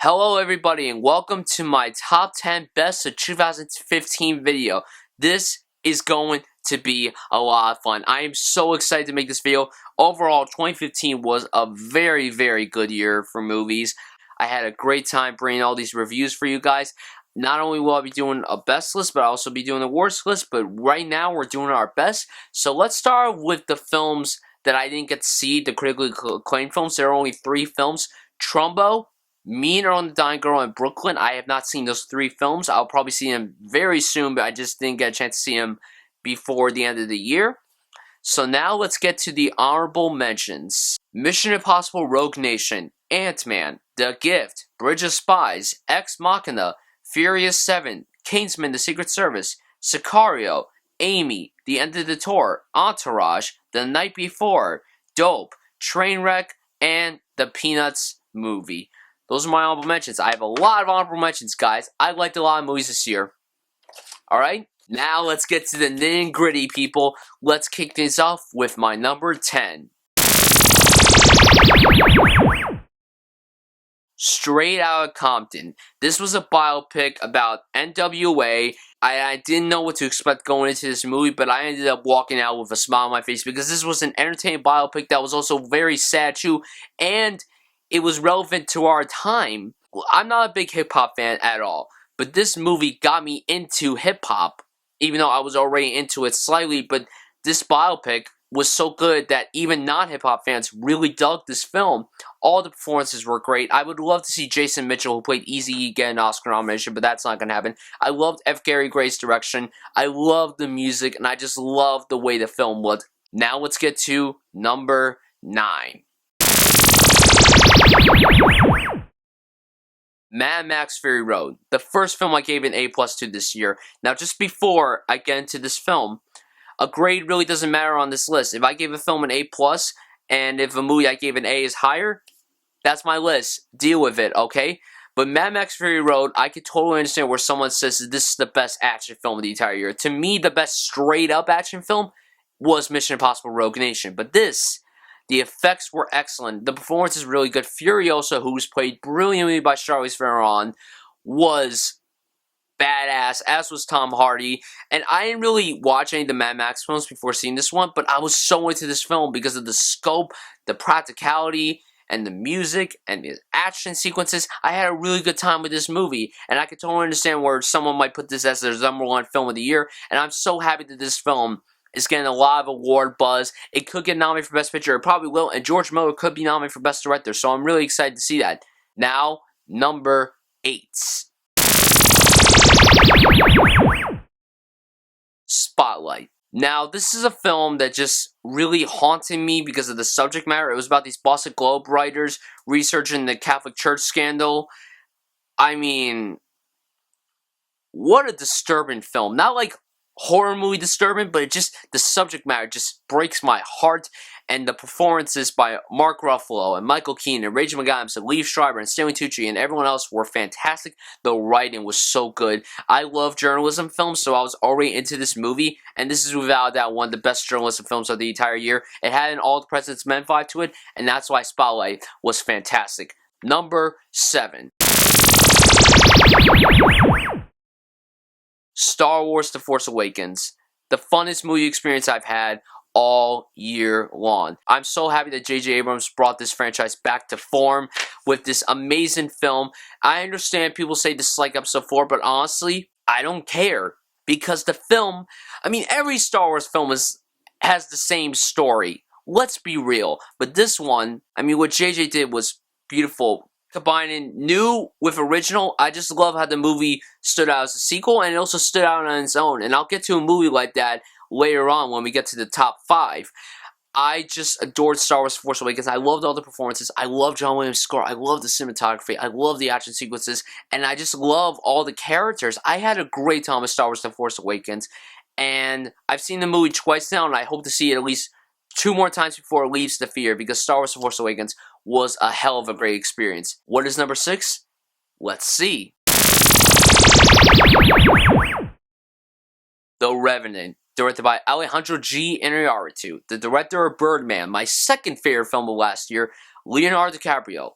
Hello everybody and welcome to my top 10 best of 2015 video. This is going to be a lot of fun. I am so excited to make this video. Overall, 2015 was a very good year for movies. I had a great time bringing all these reviews for you guys. Not only will I be doing a best list, but I'll also be doing a worst list. But right now, we're doing our best. So let's start with the films that I didn't get to see, the critically acclaimed films. There are only 3 films. Trumbo, Mean on the Dying Girl, in Brooklyn. I have not seen those 3 films. I'll probably see them very soon, but I just didn't get a chance to see them before the end of the year. So now let's get to the honorable mentions. Mission Impossible Rogue Nation, Ant-Man, The Gift, Bridge of Spies, Ex Machina, Furious 7, Kingsman: The Secret Service, Sicario, Amy, The End of the Tour, Entourage, The Night Before, Dope, Trainwreck, and The Peanuts movie. Those are my honorable mentions. I have a lot of honorable mentions, guys. I liked a lot of movies this year. Alright, now let's get to the nitty-gritty, people. Let's kick things off with my number 10. Straight Outta Compton. This was a biopic about NWA. I didn't know what to expect going into this movie, but I ended up walking out with a smile on my face because this was an entertaining biopic that was also very sad too, and it was relevant to our time. I'm not a big hip-hop fan at all, but this movie got me into hip-hop, even though I was already into it slightly, but this biopic was so good that even non-hip-hop fans really dug this film. All the performances were great. I would love to see Jason Mitchell, who played Eazy-E, get an Oscar nomination, but that's not going to happen. I loved F. Gary Gray's direction. I loved the music, and I just loved the way the film looked. Now let's get to number 9. Mad Max Fury Road, the first film I gave an A+ to this year. Now, just before I get into this film, a grade really doesn't matter on this list. If I gave a film an A+, and if a movie I gave an A is higher, that's my list. Deal with it, okay? But Mad Max Fury Road, I could totally understand where someone says this is the best action film of the entire year. To me, the best straight-up action film was Mission Impossible Rogue Nation. But this, the effects were excellent. The performance is really good. Furiosa, who was played brilliantly by Charlize Theron, was badass, as was Tom Hardy. And I didn't really watch any of the Mad Max films before seeing this one, but I was so into this film because of the scope, the practicality, and the music, and the action sequences. I had a really good time with this movie, and I could totally understand where someone might put this as their #1 film of the year, and I'm so happy that this film is getting a lot of award buzz. It could get nominated for Best Picture, it probably will, and George Miller could be nominated for Best Director, so I'm really excited to see that. Now, number 8. Spotlight. Now, this is a film that just really haunted me because of the subject matter. It was about these Boston Globe writers researching the Catholic Church scandal. I mean, what a disturbing film. Not like horror movie disturbing, but it just, the subject matter just breaks my heart. And the performances by Mark Ruffalo and Michael Keane and Rachel McAdams and Liev Schreiber and Stanley Tucci and everyone else were fantastic. The writing was so good. I love journalism films, so I was already into this movie, and this is without a doubt one of the best journalism films of the entire year. It had an All the President's Men vibe to it, and that's why Spotlight was fantastic. Number 7. Star Wars: The Force Awakens. The funnest movie experience I've had all year long. I'm so happy that J.J. Abrams brought this franchise back to form with this amazing film. I understand people say this is like Episode 4, but honestly, I don't care. Because the film, I mean, every Star Wars film has the same story. Let's be real. But this one, I mean, what J.J. did was beautiful. Combining new with original, I just love how the movie stood out as a sequel, and it also stood out on its own. And I'll get to a movie like that later on when we get to the top 5. I just adored Star Wars: Force Awakens. I loved all the performances. I love John Williams' score. I love the cinematography. I love the action sequences. And I just love all the characters. I had a great time with Star Wars: The Force Awakens. And I've seen the movie twice now, and I hope to see it at least 2 more times before it leaves the theater, because Star Wars: The Force Awakens was a hell of a great experience. What is number 6? Let's see. The Revenant, directed by Alejandro G. Inarritu, the director of Birdman, my second favorite film of last year. Leonardo DiCaprio,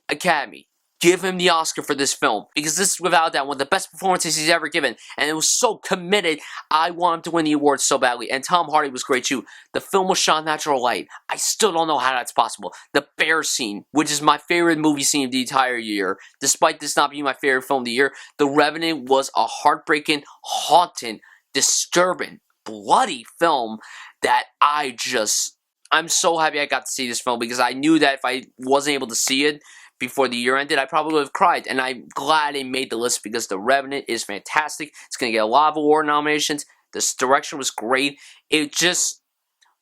Academy, give him the Oscar for this film, because this is without doubt one of the best performances he's ever given, and it was so committed. I want him to win the award so badly, and Tom Hardy was great too. The film was shot in natural light. I still don't know how that's possible. The bear scene, which is my favorite movie scene of the entire year, despite this not being my favorite film of the year, The Revenant was a heartbreaking, haunting, disturbing, bloody film that I'm so happy I got to see this film, because I knew that if I wasn't able to see it before the year ended, I probably would have cried. And I'm glad it made the list, because The Revenant is fantastic. It's going to get a lot of award nominations. This direction was great. It just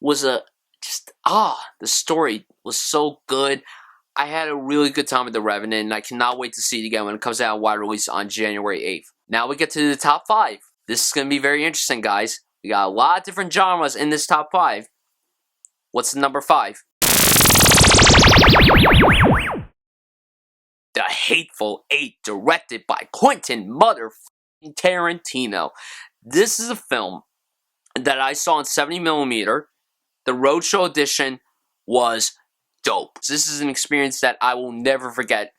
was the story was so good. I had a really good time with The Revenant, and I cannot wait to see it again when it comes out on wide release on January 8th. Now we get to the top 5. This is going to be very interesting, guys. We got a lot of different genres in this top 5. What's the number 5? The Hateful Eight, directed by Quentin motherfucking Tarantino. This is a film that I saw in 70mm. The Roadshow edition was dope. This is an experience that I will never forget.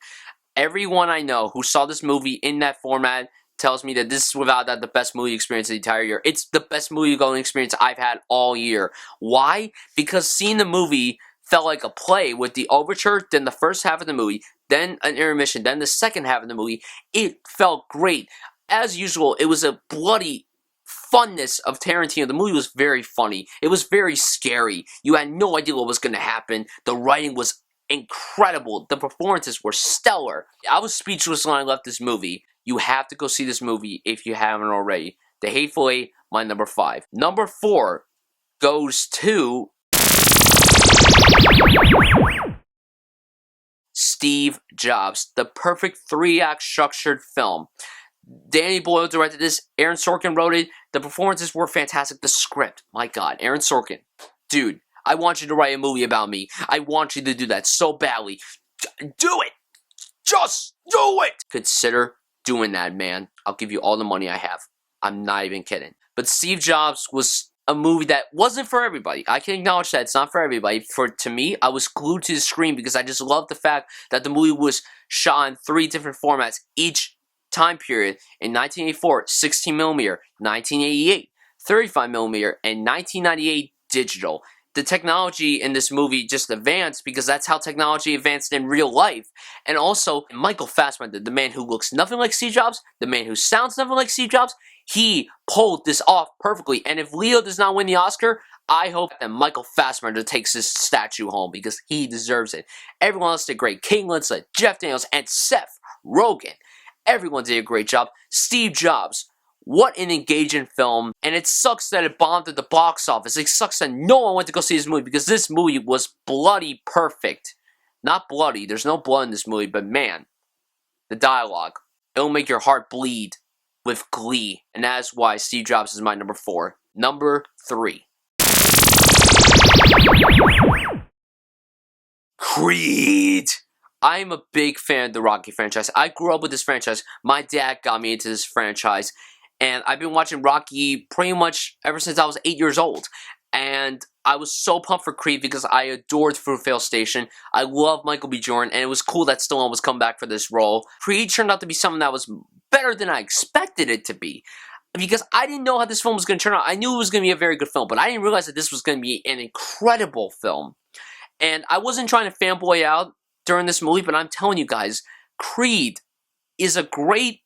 Everyone I know who saw this movie in that format tells me that this is without doubt the best movie experience of the entire year. It's the best movie going experience I've had all year. Why? Because seeing the movie felt like a play, with the overture, then the first half of the movie, then an intermission, then the second half of the movie. It felt great. As usual, it was a bloody funness of Tarantino. The movie was very funny. It was very scary. You had no idea what was going to happen. The writing was incredible. The performances were stellar. I was speechless when I left this movie. You have to go see this movie if you haven't already. The Hateful Eight, my number 5. Number 4 goes to Steve Jobs, the perfect 3-act structured film. Danny Boyle directed this. Aaron Sorkin wrote it. The performances were fantastic. The script, my God, Aaron Sorkin. Dude, I want you to write a movie about me. I want you to do that so badly. Do it! Just do it! Consider doing that, man. I'll give you all the money I have. I'm not even kidding. But Steve Jobs was a movie that wasn't for everybody. I can acknowledge that it's not for everybody. To me, I was glued to the screen because I just loved the fact that the movie was shot in 3 different formats each time period. In 1984, 16mm, 1988, 35mm, and 1998, digital. The technology in this movie just advanced because that's how technology advanced in real life. And also, Michael Fassbender, the man who looks nothing like Steve Jobs, the man who sounds nothing like Steve Jobs, he pulled this off perfectly. And if Leo does not win the Oscar, I hope that Michael Fassbender takes this statue home, because he deserves it. Everyone else did great. Kate Winslet, Jeff Daniels, and Seth Rogen. Everyone did a great job. Steve Jobs, what an engaging film. And it sucks that it bombed at the box office. It sucks that no one went to go see this movie, because this movie was bloody perfect. Not bloody. There's no blood in this movie, but man, the dialogue. It'll make your heart bleed with glee. And that is why Steve Jobs is my number 4. Number 3. Creed. I am a big fan of the Rocky franchise. I grew up with this franchise. My dad got me into this franchise. And I've been watching Rocky pretty much ever since I was 8 years old. And I was so pumped for Creed because I adored Fruitvale Station. I love Michael B. Jordan, and it was cool that Stallone was coming back for this role. Creed turned out to be something that was better than I expected it to be, because I didn't know how this film was going to turn out. I knew it was going to be a very good film, but I didn't realize that this was going to be an incredible film. And I wasn't trying to fanboy out during this movie, but I'm telling you guys, Creed is a great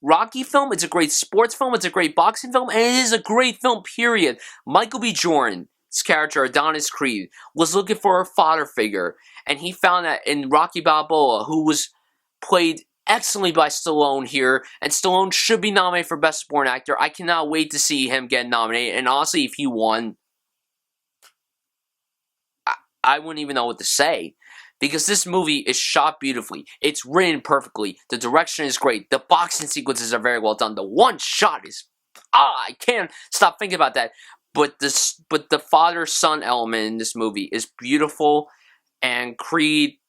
Rocky film, it's a great sports film, it's a great boxing film, and it is a great film, period. Michael B. Jordan's character, Adonis Creed, was looking for a father figure, and he found that in Rocky Balboa, who was played excellently by Stallone here, and Stallone should be nominated for Best Supporting Actor. I cannot wait to see him get nominated, and honestly, if he won, I wouldn't even know what to say. Because this movie is shot beautifully. It's written perfectly. The direction is great. The boxing sequences are very well done. The one shot is... I can't stop thinking about that. But the father-son element in this movie is beautiful. And Creed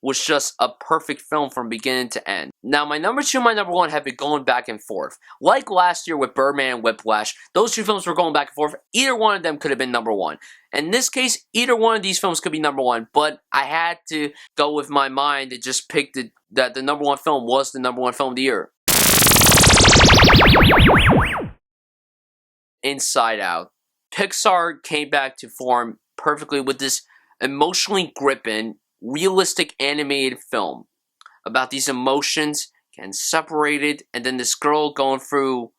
was just a perfect film from beginning to end. Now, my number 2 and my number 1 have been going back and forth. Like last year with Birdman and Whiplash, those 2 films were going back and forth. Either one of them could have been number 1. In this case, either one of these films could be number 1, but I had to go with my mind and just pick that the number 1 film was the number 1 film of the year. Inside Out. Pixar came back to form perfectly with this emotionally gripping, realistic animated film about these emotions getting separated, and then this girl going through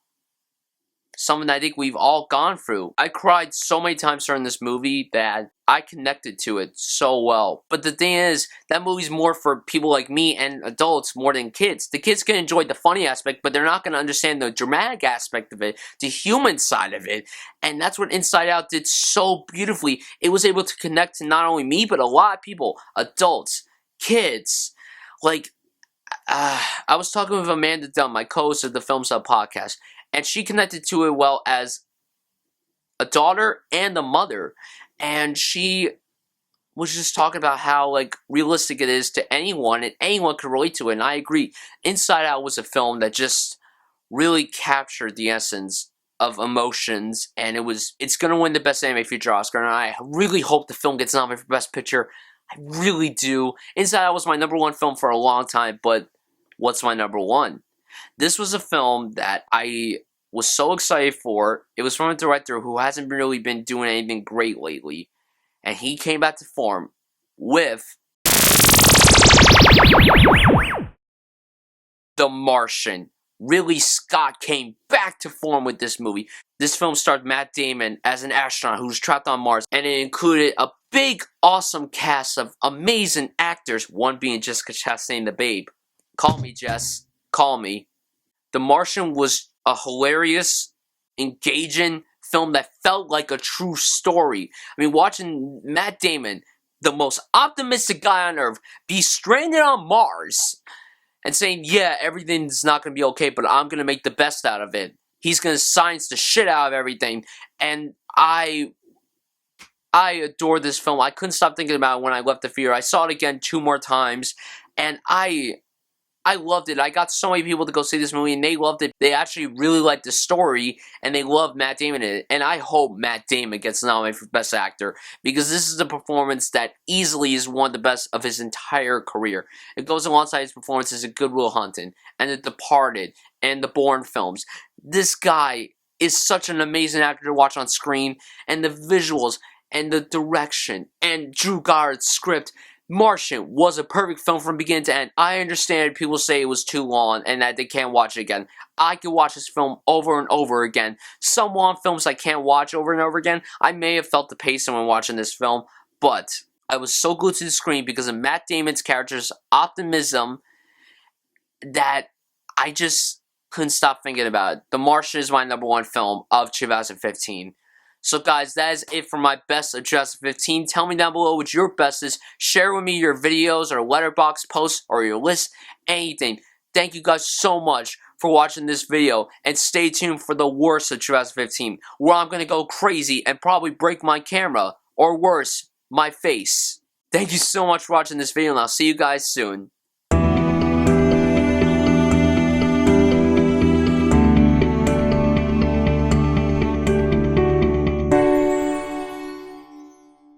something I think we've all gone through. I cried so many times during this movie that I connected to it so well. But the thing is, that movie's more for people like me and adults more than kids. The kids can enjoy the funny aspect, but they're not going to understand the dramatic aspect of it, the human side of it. And that's what Inside Out did so beautifully. It was able to connect to not only me, but a lot of people, adults, kids. Like, I was talking with Amanda Dunn, my co-host of the Film Sub podcast, and she connected to it well as a daughter and a mother. And she was just talking about how, like, realistic it is to anyone, and anyone could relate to it, and I agree. Inside Out was a film that just really captured the essence of emotions, and it's going to win the Best Animated Feature Oscar, and I really hope the film gets nominated for Best Picture. I really do. Inside Out was my number 1 film for a long time, but what's my number 1? This was a film that I was so excited for. It was from a director who hasn't really been doing anything great lately. And he came back to form with The Martian. Ridley Scott came back to form with this movie. This film starred Matt Damon as an astronaut who was trapped on Mars, and it included a big, awesome cast of amazing actors, one being Jessica Chastain, the Babe. Call me, Jess. Call me. The Martian was a hilarious, engaging film that felt like a true story. I mean, watching Matt Damon, the most optimistic guy on Earth, be stranded on Mars and saying, yeah, everything's not going to be okay, but I'm going to make the best out of it. He's going to science the shit out of everything. And I adore this film. I couldn't stop thinking about it when I left the theater. I saw it again 2 more times, and I loved it. I got so many people to go see this movie, and they loved it. They actually really liked the story, and they loved Matt Damon in it. And I hope Matt Damon gets nominated for Best Actor, because this is a performance that easily is one of the best of his entire career. It goes alongside his performances in Good Will Hunting, and The Departed, and the Bourne films. This guy is such an amazing actor to watch on screen, and the visuals, and the direction, and Drew Goddard's script. Martian was a perfect film from beginning to end. I understand people say it was too long and that they can't watch it again. I could watch this film over and over again. Some long films I can't watch over and over again. I may have felt the pacing when watching this film, but I was so glued to the screen because of Matt Damon's character's optimism that I just couldn't stop thinking about it. The Martian is my number 1 film of 2015. So guys, that is it for my best of 2015. Tell me down below what your best is. Share with me your videos or letterbox posts or your list, anything. Thank you guys so much for watching this video, and stay tuned for the worst of 2015, where I'm going to go crazy and probably break my camera, or worse, my face. Thank you so much for watching this video, and I'll see you guys soon.